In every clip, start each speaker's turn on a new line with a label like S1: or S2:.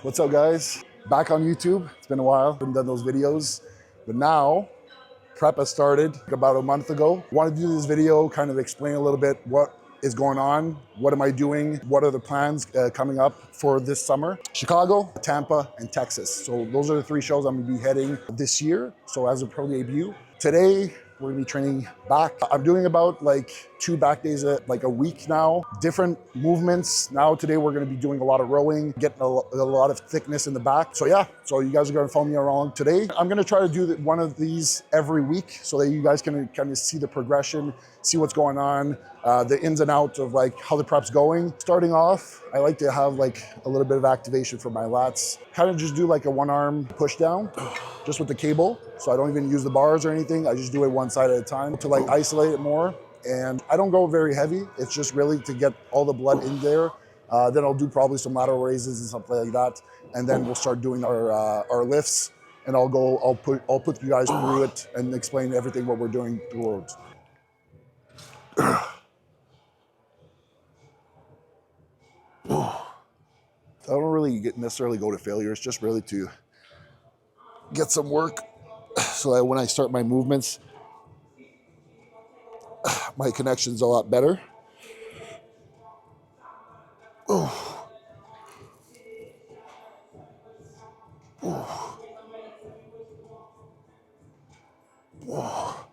S1: What's up, guys? Back on YouTube. It's been a while. Haven't done those videos, but now prep has started about a month ago. Wanted to do this video, kind of explain a little bit what is going on, what am I doing, what are the plans coming up for this summer. Chicago, Tampa, and Texas. So those are the three shows I'm gonna be heading this year. So as a pro debut, today we're gonna be training back. I'm doing about like 2 back days like a week now, different movements. Now today we're gonna be doing a lot of rowing, getting a lot of thickness in the back. So yeah, so you guys are gonna follow me around today. I'm gonna try to do one of these every week so that you guys can kind of see the progression, see what's going on, the ins and outs of like how the prep's going. Starting off, I like to have like a little bit of activation for my lats. Kind of just do like a one arm push down, just with the cable. So I don't even use the bars or anything. I just do it one side at a time to like isolate it more. And I don't go very heavy. It's just really to get all the blood in there. Then I'll do probably some lateral raises and something like that. And then we'll start doing our lifts. And I'll put you guys through it and explain everything what we're doing towards. I don't really necessarily go to failure. It's just really to get some work so that when I start my movements, my connection's a lot better. Oh. Oh. Oh.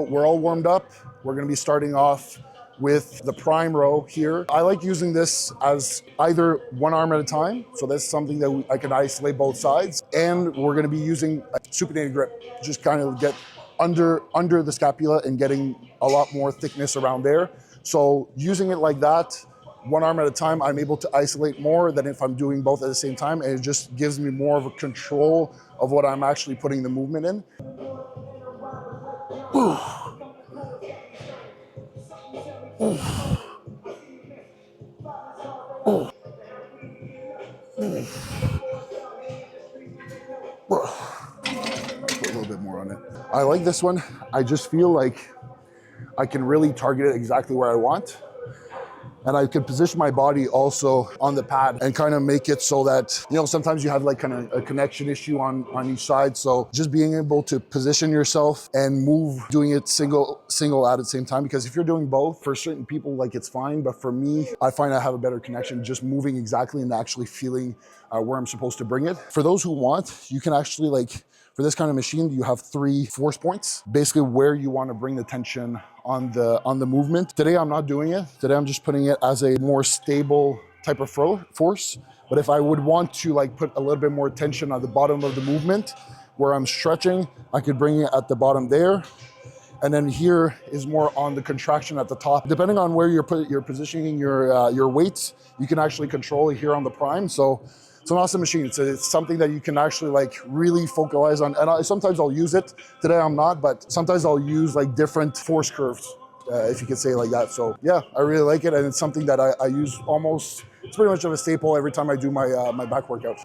S1: We're all warmed up. We're gonna be starting off with the prime row here. I like using this as either one arm at a time. So that's something that I can isolate both sides. And we're gonna be using a supinated grip, just kind of get under the scapula and getting a lot more thickness around there. So using it like that, one arm at a time, I'm able to isolate more than if I'm doing both at the same time. And it just gives me more of a control of what I'm actually putting the movement in. Put a little bit more on it. I like this one. I just feel like I can really target it exactly where I want. And I can position my body also on the pad and kind of make it so that, you know, sometimes you have like kind of a connection issue on each side. So just being able to position yourself and move, doing it single at the same time. Because if you're doing both, for certain people, like it's fine. But for me, I find I have a better connection just moving exactly and actually feeling where I'm supposed to bring it. For those who want, you can actually like, for this kind of machine, you have 3 force points, basically where you want to bring the tension on the movement. Today, I'm not doing it. Today, I'm just putting it as a more stable type of force. But if I would want to like put a little bit more tension on the bottom of the movement, where I'm stretching, I could bring it at the bottom there. And then here is more on the contraction at the top. Depending on where you're positioning your weights, you can actually control it here on the prime. So it's an awesome machine. It's something that you can actually like really focalize on. And sometimes I'll use it. Today I'm not, but sometimes I'll use like different force curves, if you could say it like that. So yeah, I really like it. And it's something that I use almost, it's pretty much of a staple every time I do my, my back workout.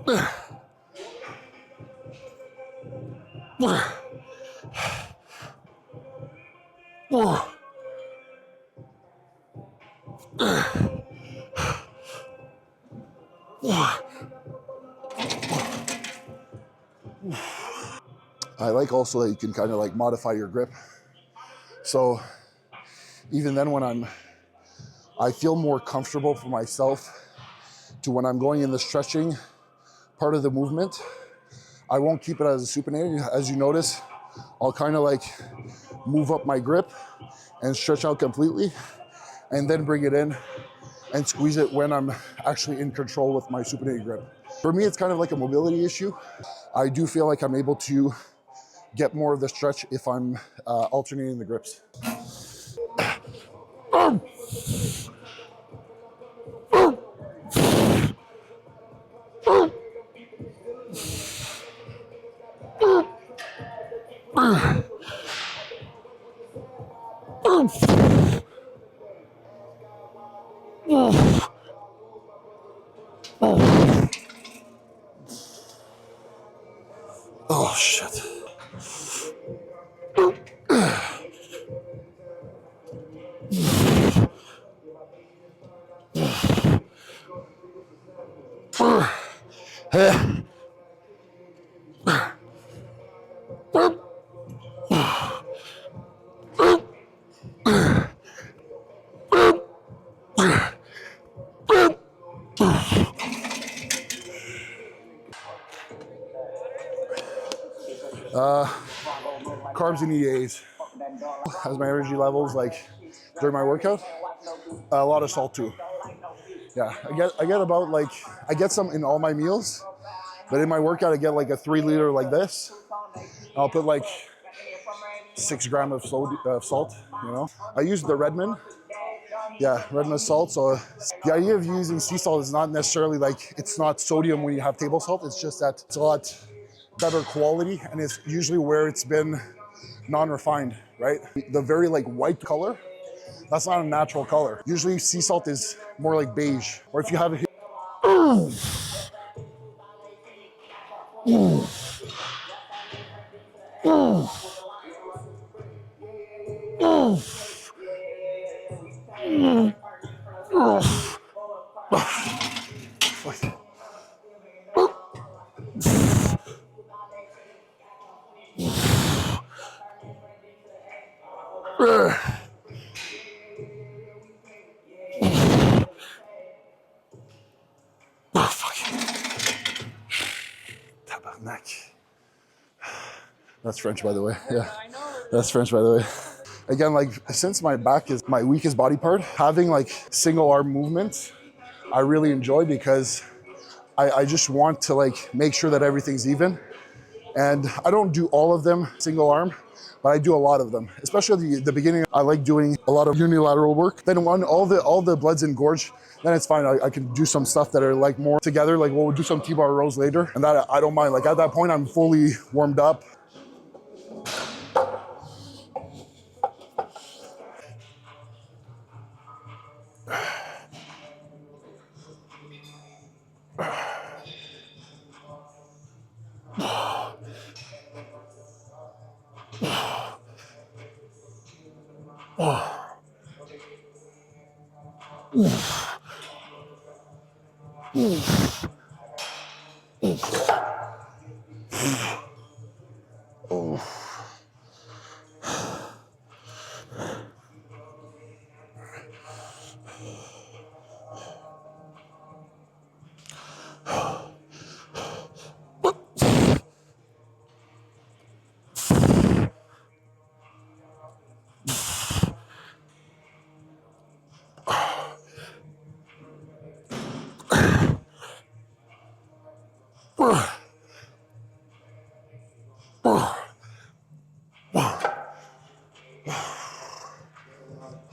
S1: I like also that you can kind of like modify your grip. So even then when I feel more comfortable for myself to when I'm going in the stretching part of the movement, I won't keep it as a supinator. As you notice, I'll kind of like move up my grip and stretch out completely and then bring it in and squeeze it when I'm actually in control with my supinated grip. For me, it's kind of like a mobility issue. I do feel like I'm able to get more of the stretch if I'm alternating the grips. Oh shit. Carbs and EAs. As my energy levels, like during my workout, a lot of salt too. Yeah, I get about like, I get some in all my meals, but in my workout I get like a 3 liter like this. I'll put like 6 grams of salt, you know. I use the Redmond. Yeah, Redmond salt. So the idea of using sea salt is not necessarily like, it's not sodium when you have table salt. It's just that it's a lot better quality and it's usually where it's been non-refined, right? The very like white color, that's not a natural color. Usually sea salt is more like beige. Or if you have it tap out neck. That's French, by the way. Yeah, that's French, by the way. Again, like since my back is my weakest body part, having like single arm movements, I really enjoy because I just want to like make sure that everything's even. And I don't do all of them single arm, but I do a lot of them. Especially the beginning, I like doing a lot of unilateral work. Then when all the blood's engorged, then it's fine. I can do some stuff that are like more together. Like we'll do some T-bar rows later, and that I don't mind. Like at that point, I'm fully warmed up.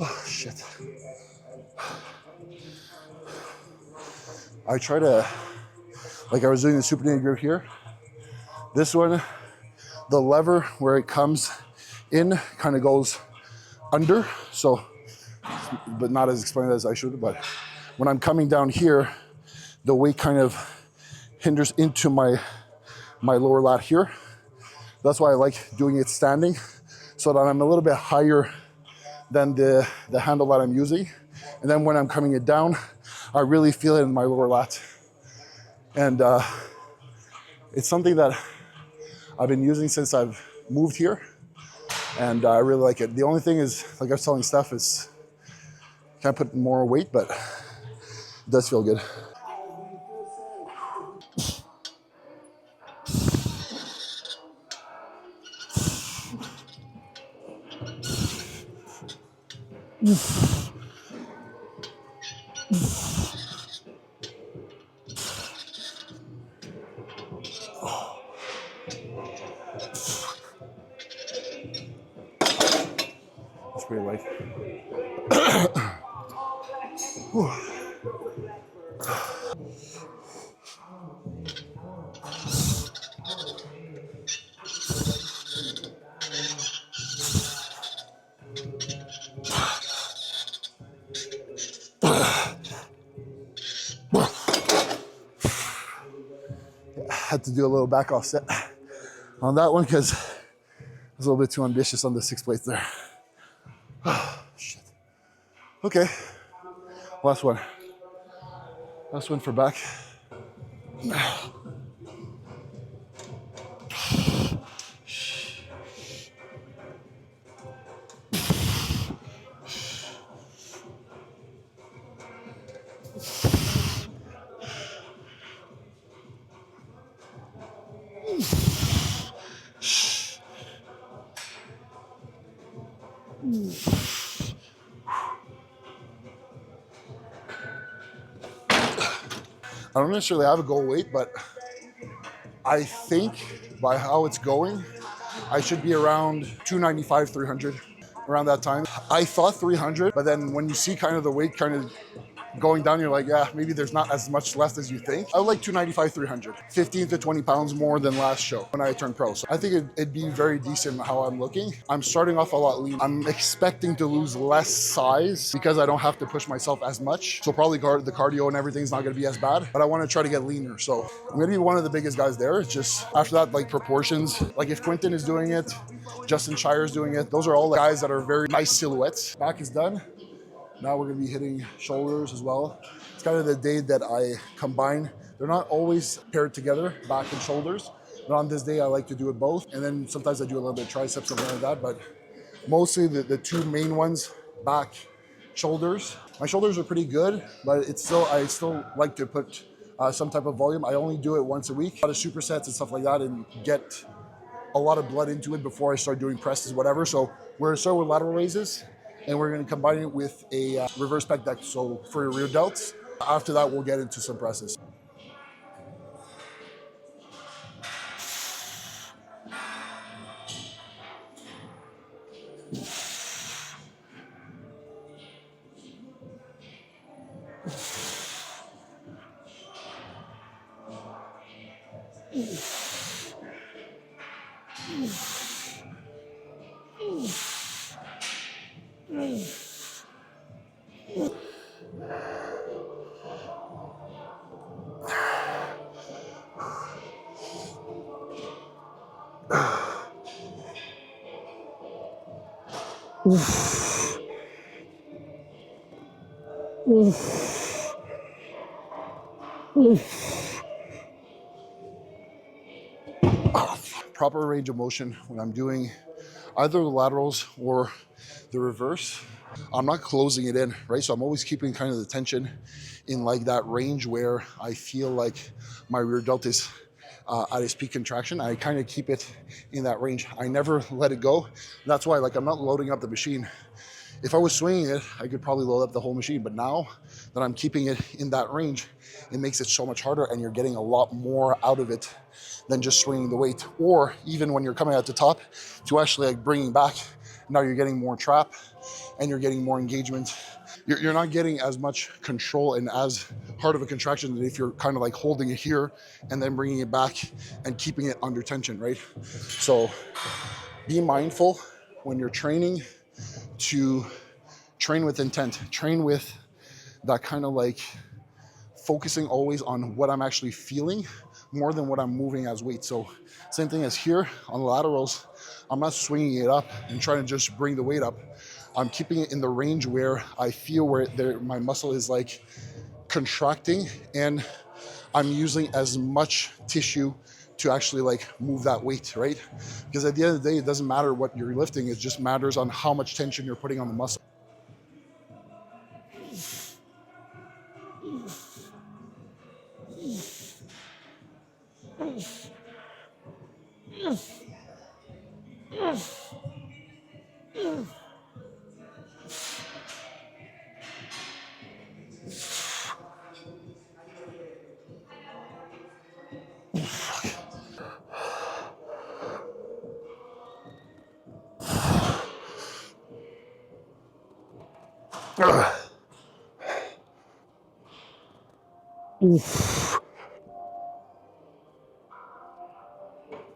S1: Oh shit. I try to, like I was doing the supinated grip here. This one, the lever where it comes in kind of goes under, so, but not as explained as I should, but when I'm coming down here, the weight kind of hinders into my lower lat here. That's why I like doing it standing, so that I'm a little bit higher than the handle that I'm using. And then when I'm coming it down, I really feel it in my lower lat. And it's something that I've been using since I've moved here, and I really like it. The only thing is, like I was telling Steph, is can't put more weight, but it does feel good. That's pretty light. Had to do a little back off set on that one because I was a little bit too ambitious on the 6 plates there. Shit. Okay, last one. Last one for back. I don't necessarily have a goal weight, but I think by how it's going, I should be around 295, 300, around that time. I thought 300, but then when you see kind of the weight kind of going down, you're like, yeah, maybe there's not as much left as you think. I would like 295, 300, 15 to 20 pounds more than last show when I turned pro. So I think it'd be very decent how I'm looking. I'm starting off a lot lean. I'm expecting to lose less size because I don't have to push myself as much. So probably the cardio and everything's not gonna be as bad, but I wanna try to get leaner. So I'm gonna be one of the biggest guys there. It's just after that, like proportions, like if Quentin is doing it, Justin Shire's doing it, those are all the guys that are very nice silhouettes. Back is done. Now we're gonna be hitting shoulders as well. It's kind of the day that I combine. They're not always paired together, back and shoulders. But on this day, I like to do it both. And then sometimes I do a little bit of triceps, something like that. But mostly the two main ones, back, shoulders. My shoulders are pretty good, but I still like to put some type of volume. I only do it once a week. A lot of supersets and stuff like that, and get a lot of blood into it before I start doing presses, whatever. So we're gonna start with lateral raises, and we're gonna combine it with a reverse pec deck, so for your rear delts. After that, we'll get into some presses. Proper range of motion when I'm doing either the laterals or the reverse. I'm not closing it in, right? So I'm always keeping kind of the tension in like that range where I feel like my rear delt is at its peak contraction. I kind of keep it in that range. I never let it go. That's why, like, I'm not loading up the machine. If I was swinging it, I could probably load up the whole machine. But now that I'm keeping it in that range, it makes it so much harder, and you're getting a lot more out of it than just swinging the weight. Or even when you're coming out the top, to actually like bringing back, now you're getting more trap and you're getting more engagement. You're not getting as much control and as hard of a contraction than if you're kind of like holding it here and then bringing it back and keeping it under tension, right? So be mindful when you're training to train with intent, train with that kind of like focusing always on what I'm actually feeling more than what I'm moving as weight. So same thing as here on the laterals, I'm not swinging it up and trying to just bring the weight up. I'm keeping it in the range where I feel where my muscle is like contracting, and I'm using as much tissue to actually like move that weight, right? Because at the end of the day, it doesn't matter what you're lifting, it just matters on how much tension you're putting on the muscle.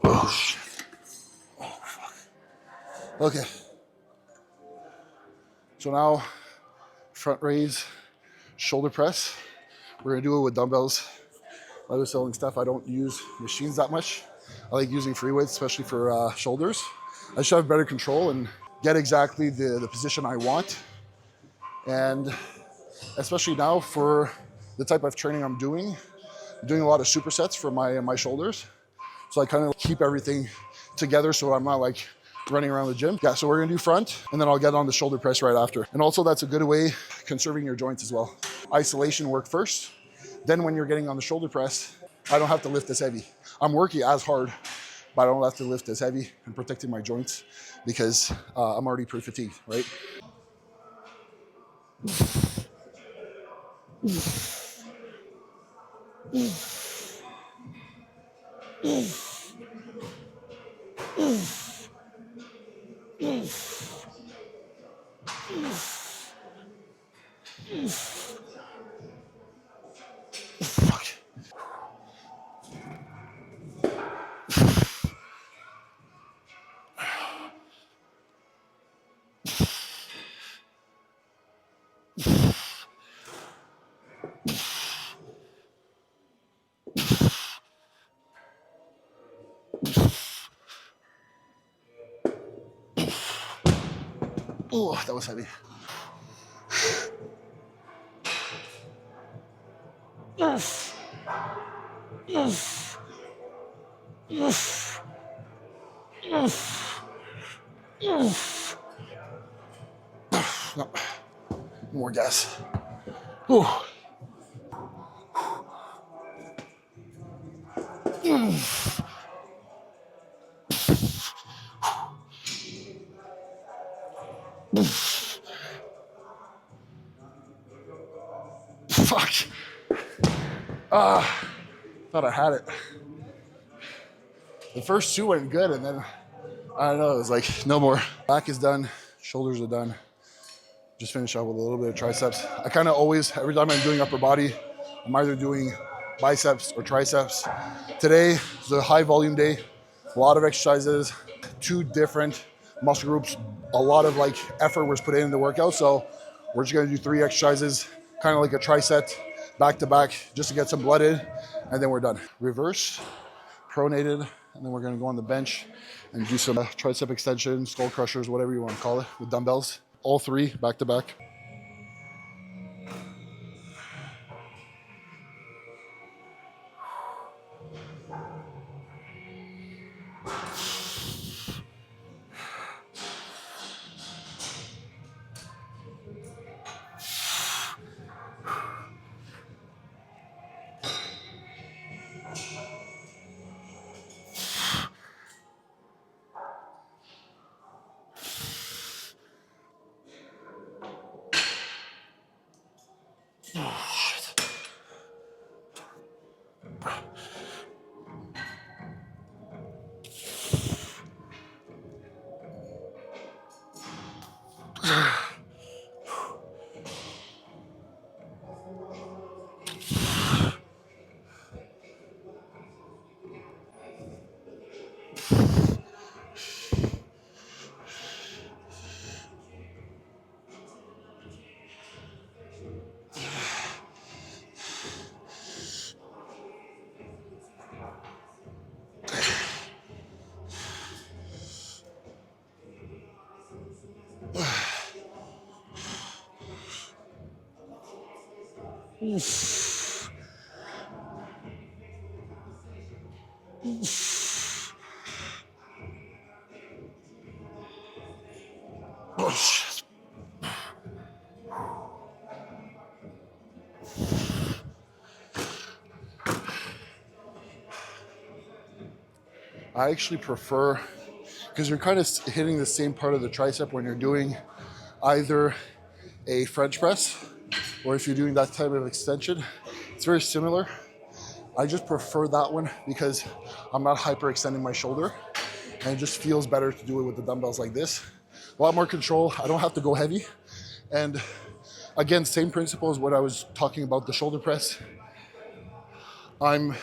S1: Oh shit. Okay. So now front raise, shoulder press. We're gonna do it with dumbbells. I was selling stuff. I don't use machines that much. I like using free weights, especially for shoulders. I should have better control and get exactly the position I want. And especially now for the type of training I'm doing a lot of supersets for my shoulders. So I kind of keep everything together so I'm not like running around the gym. Yeah, so we're gonna do front and then I'll get on the shoulder press right after. And also that's a good way conserving your joints as well. Isolation work first. Then when you're getting on the shoulder press, I don't have to lift as heavy. I'm working as hard, but I don't have to lift as heavy and protecting my joints because I'm already pretty fatigued, right? Fuck. Oh, that was heavy. No, more gas. Ooh. Fuck. Thought I had it. The first two went good, and then I don't know. It was like no more. Back is done. Shoulders are done. Just finish up with a little bit of triceps. I kind of always, every time I'm doing upper body, I'm either doing biceps or triceps. Today is a high volume day. A lot of exercises, two different muscle groups. A lot of like effort was put in the workout. So we're just gonna do 3 exercises, kind of like a tricep, back to back, just to get some blood in, and then we're done. Reverse, pronated, and then we're gonna go on the bench and do some tricep extensions, skull crushers, whatever you want to call it, with dumbbells. All 3 back to back. Oh, shit. I actually prefer, because you're kind of hitting the same part of the tricep when you're doing either a French press or if you're doing that type of extension. It's very similar. I just prefer that one because I'm not hyperextending my shoulder and it just feels better to do it with the dumbbells like this. A lot more control. I don't have to go heavy. And again, same principle as what I was talking about the shoulder press. I'm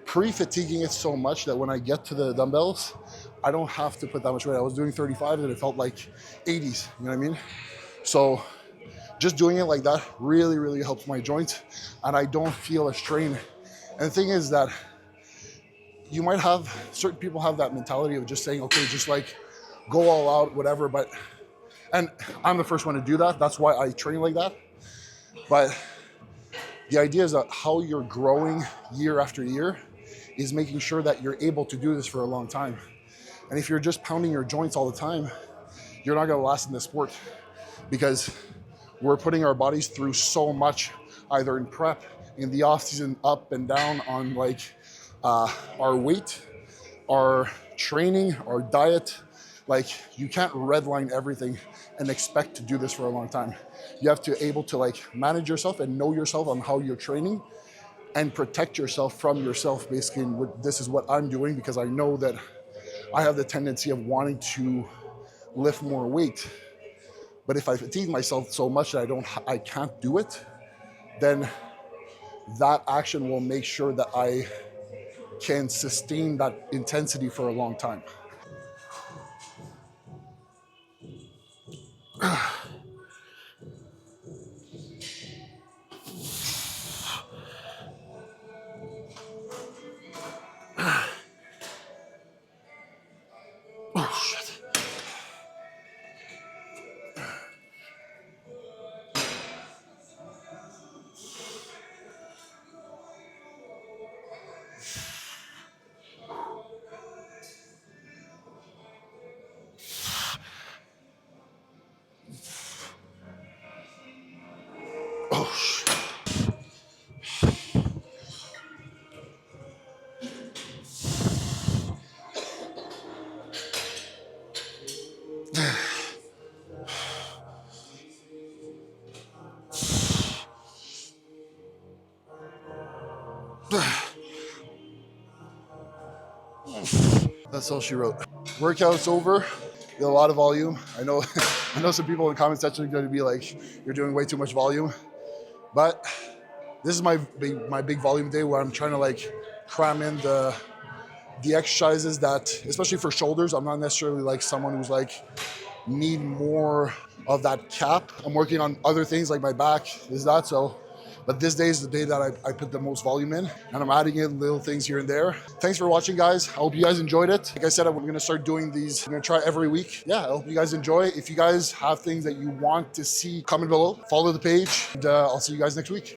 S1: pre-fatiguing it so much that when I get to the dumbbells, I don't have to put that much weight. I was doing 35 and it felt like 80s, you know what I mean? So just doing it like that really, really helps my joints and I don't feel a strain. And the thing is that you might have, certain people have that mentality of just saying, okay, just like go all out, whatever, and I'm the first one to do that. That's why I train like that. But the idea is that how you're growing year after year is making sure that you're able to do this for a long time. And if you're just pounding your joints all the time, you're not gonna last in this sport because we're putting our bodies through so much, either in prep, in the off season, up and down on like our weight, our training, our diet. Like you can't redline everything and expect to do this for a long time. You have to able to like manage yourself and know yourself on how you're training and protect yourself from yourself. Basically, this is what I'm doing because I know that I have the tendency of wanting to lift more weight. But if I fatigue myself so much that I can't do it, then that action will make sure that I can sustain that intensity for a long time. Oh shit. Oh shit. That's all she wrote. Workout's over. Did a lot of volume. I know I know some people in the comment section are going to be like, you're doing way too much volume. But this is my big volume day where I'm trying to like cram in the exercises that, especially for shoulders, I'm not necessarily like someone who's like need more of that cap. I'm working on other things like my back, is that so? But this day is the day that I put the most volume in and I'm adding in little things here and there. Thanks for watching, guys. I hope you guys enjoyed it. Like I said, I'm gonna start doing these. I'm gonna try every week. Yeah, I hope you guys enjoy. If you guys have things that you want to see, comment below, follow the page, and I'll see you guys next week.